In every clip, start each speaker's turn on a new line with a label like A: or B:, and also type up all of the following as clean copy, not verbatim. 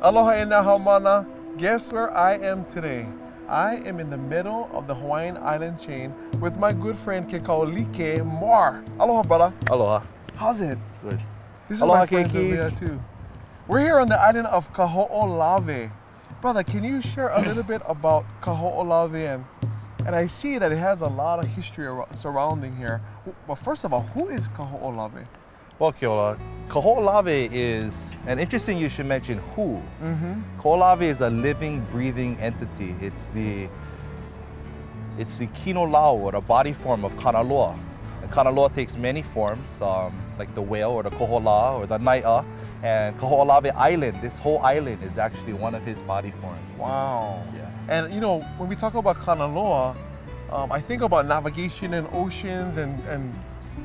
A: Aloha e naha mana. Guess where I am today? I am in the middle of the Hawaiian island chain with my good friend Kealaikahiki Mar. Aloha, brother.
B: Aloha.
A: How's it?
B: Good.
A: This is
B: Aloha,
A: my friends over
B: Keiki.
A: there too. We're here on the island of Kahoʻolawe. Brother, can you share a little bit about Kahoʻolawe? And I see that it has a lot of history surrounding here. But first of all, who is Kahoʻolawe?
B: Well, Keola, Kahoʻolawe is, and interesting you should mention who.
A: Mm-hmm.
B: Kahoʻolawe is a living, breathing entity. It's the kino lau, or the body form of Kanaloa. And Kanaloa takes many forms, like the whale or the kohola or the nai'a. And Kahoʻolawe Island, this whole island is actually one of his body forms.
A: Wow.
B: Yeah.
A: And you know, when we talk about Kanaloa, I think about navigation in oceans and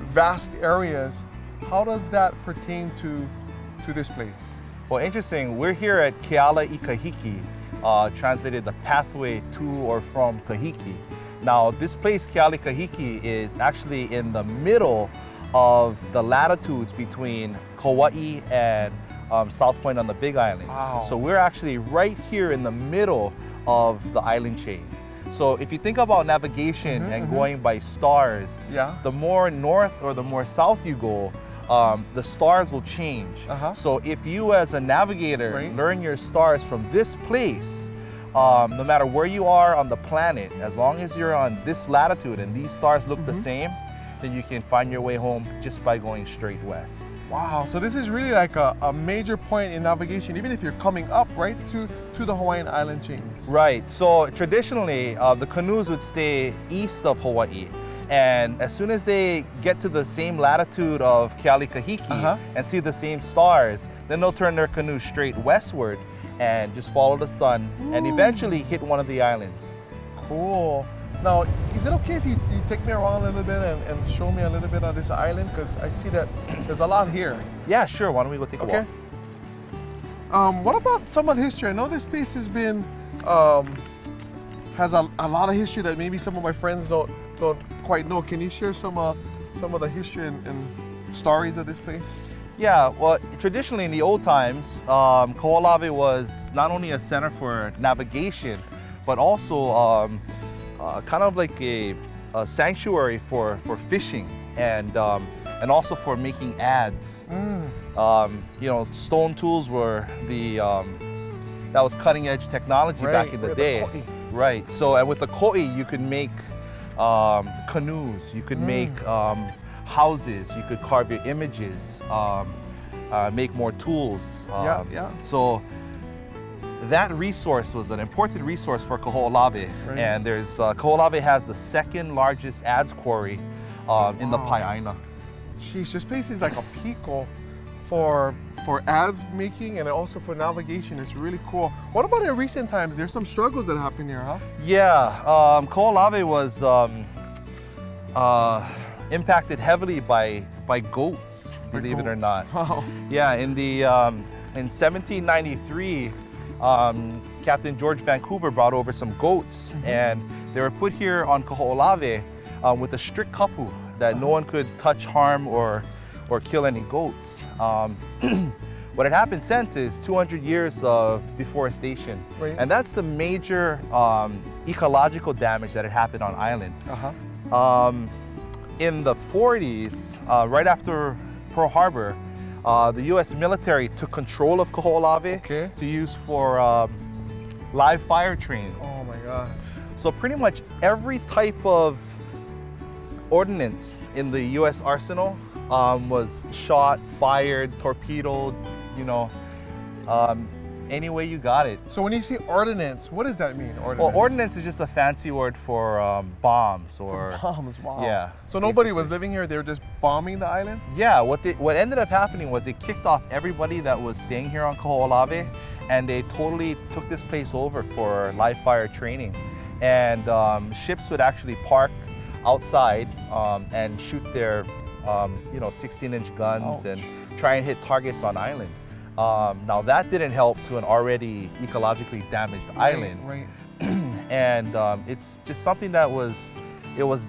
A: vast areas. How does that pertain to this place?
B: Well, interesting, we're here at Kealaikahiki, translated the pathway to or from Kahiki. Now, this place, Kealaikahiki, is actually in the middle of the latitudes between Kauai and South Point on the Big Island.
A: Wow.
B: So we're actually right here in the middle of the island chain. So if you think about navigation and going by stars,
A: Yeah.
B: the more north or the more south you go, the stars will change. So if you as a navigator learn your stars from this place, no matter where you are on the planet, as long as you're on this latitude and these stars look the same, then you can find your way home just by going straight west.
A: Wow, so this is really like a major point in navigation, even if you're coming up, right, to the Hawaiian island chain.
B: Right, so traditionally, the canoes would stay east of Hawaii. And as soon as they get to the same latitude of Kealaikahiki and see the same stars, then they'll turn their canoe straight westward and just follow the sun and eventually hit one of the islands.
A: Cool. Now, is it okay if you take me around a little bit and show me a little bit of this island? Because I see that there's a lot here.
B: Yeah, sure. Why don't we go take a walk?
A: What about some of the history? I know this place has been, has a lot of history that maybe some of my friends don't quite know. Can you share some of the history and stories of this place?
B: Yeah, well, traditionally in the old times, Kahoʻolawe was not only a center for navigation, but also kind of like a sanctuary for fishing and also for making ads. You know, stone tools were that was cutting edge technology back in the day. Right. So, and with the ko'i, you could make canoes, you could make houses, you could carve your images, make more tools. So that resource was an important resource for Kahoʻolawe. And there's Kahoʻolawe has the second largest ads quarry in the Pai'aina.
A: Jeez, this place is like a pico for ads making and also for navigation. It's really cool. What about in recent times? There's some struggles that happen here, huh?
B: Yeah, Kahoʻolawe was impacted heavily by goats, believe it or not.
A: Wow.
B: Yeah, in 1793, Captain George Vancouver brought over some goats, and they were put here on Kahoʻolawe with a strict kapu that no one could touch, harm, or kill any goats. What had happened since is 200 years of deforestation, and that's the major ecological damage that had happened on island. In the 40s, right after Pearl Harbor, the U.S. military took control of Kahoʻolawe to use for live fire training.
A: Oh my gosh.
B: So pretty much every type of ordnance in the U.S. arsenal was shot, fired, torpedoed, you know, any way you got it.
A: So when you say ordnance, what does that mean, ordnance?
B: Well, ordnance is just a fancy word for bombs or...
A: For bombs, wow.
B: Yeah.
A: So nobody was living here, they were just bombing the island?
B: Yeah, what ended up happening was they kicked off everybody that was staying here on Kahoʻolawe, and they totally took this place over for live fire training. And ships would actually park outside and shoot their you know, 16-inch guns and try and hit targets on island. Now that didn't help to an already ecologically damaged island. And it's just something that was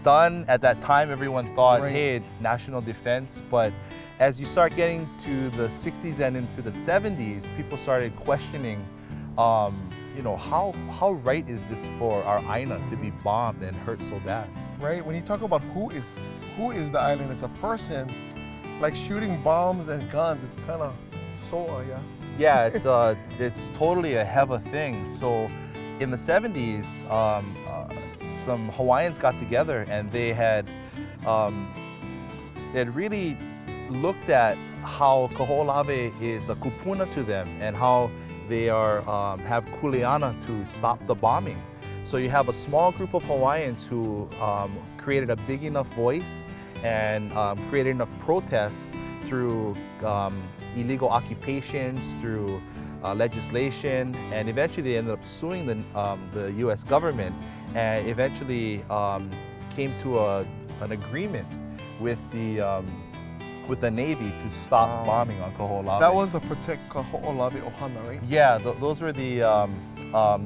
B: done at that time. Everyone thought, hey, national defense, but as you start getting to the 60s and into the 70s, people started questioning, you know, how right is this for our island to be bombed and hurt so bad?
A: Right. When you talk about who is the island as a person, like shooting bombs and guns, it's kind of so yeah.
B: Yeah, it's totally a heva thing. So in the 70s, some Hawaiians got together and they had really looked at how Kahoʻolawe is a kupuna to them and how they are have kuleana to stop the bombing. So you have a small group of Hawaiians who created a big enough voice and created enough protests through illegal occupations, through legislation, and eventually they ended up suing the U.S. government, and eventually came to an agreement with the Navy to stop bombing on Kahoʻolawe.
A: That was the Protect Kahoʻolawe Ohana, right?
B: Yeah, those were the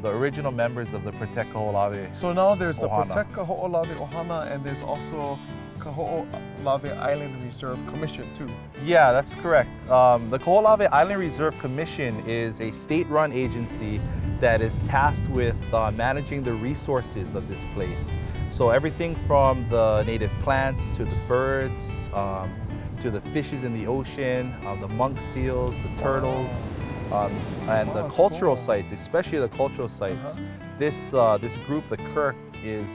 B: original members of the Protect Kahoʻolawe.
A: So now there's the
B: Ohana.
A: Protect Kahoʻolawe Ohana, and there's also Kahoʻolawe Island Reserve Commission too.
B: Yeah, that's correct. The Kahoʻolawe Island Reserve Commission is a state-run agency that is tasked with managing the resources of this place. So everything from the native plants to the birds, to the fishes in the ocean, the monk seals, the turtles, and the cultural sites, especially the cultural sites. This group, the Kirk, is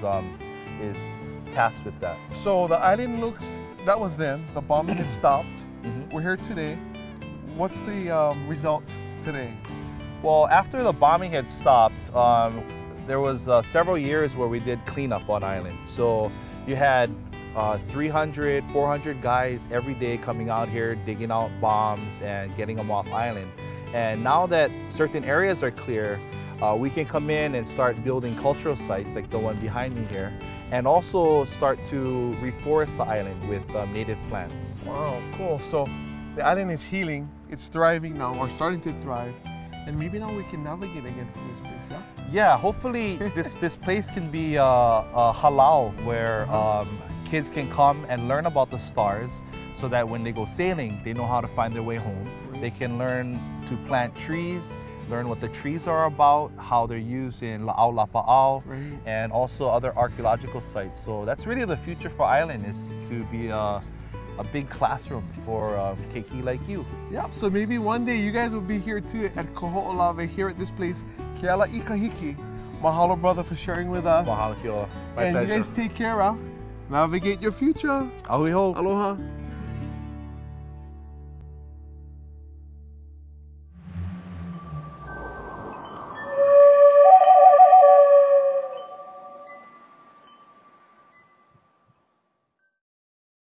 B: tasked with that.
A: So the island looks, that was then, the bombing had stopped. We're here today. What's the result today?
B: Well, after the bombing had stopped, there was several years where we did cleanup on island. So you had 300, 400 guys every day coming out here, digging out bombs and getting them off island. And now that certain areas are clear, we can come in and start building cultural sites like the one behind me here, and also start to reforest the island with native plants.
A: Wow, cool. So the island is healing, it's thriving now, or starting to thrive, and maybe now we can navigate again from this place, yeah?
B: Yeah, hopefully this place can be a halal where kids can come and learn about the stars so that when they go sailing, they know how to find their way home. They can learn to plant trees, learn what the trees are about, how they're used in La'au Lapa'au, and also other archaeological sites. So that's really the future for Island, is to be a big classroom for keiki like you.
A: Yeah, so maybe one day you guys will be here too at Kahoʻolawe, here at this place, Kealaikahiki. Mahalo, brother, for sharing with us.
B: Mahalo, Kilo. My
A: and
B: pleasure.
A: you guys take care, navigate your future.
B: Ahui ho.
A: Aloha.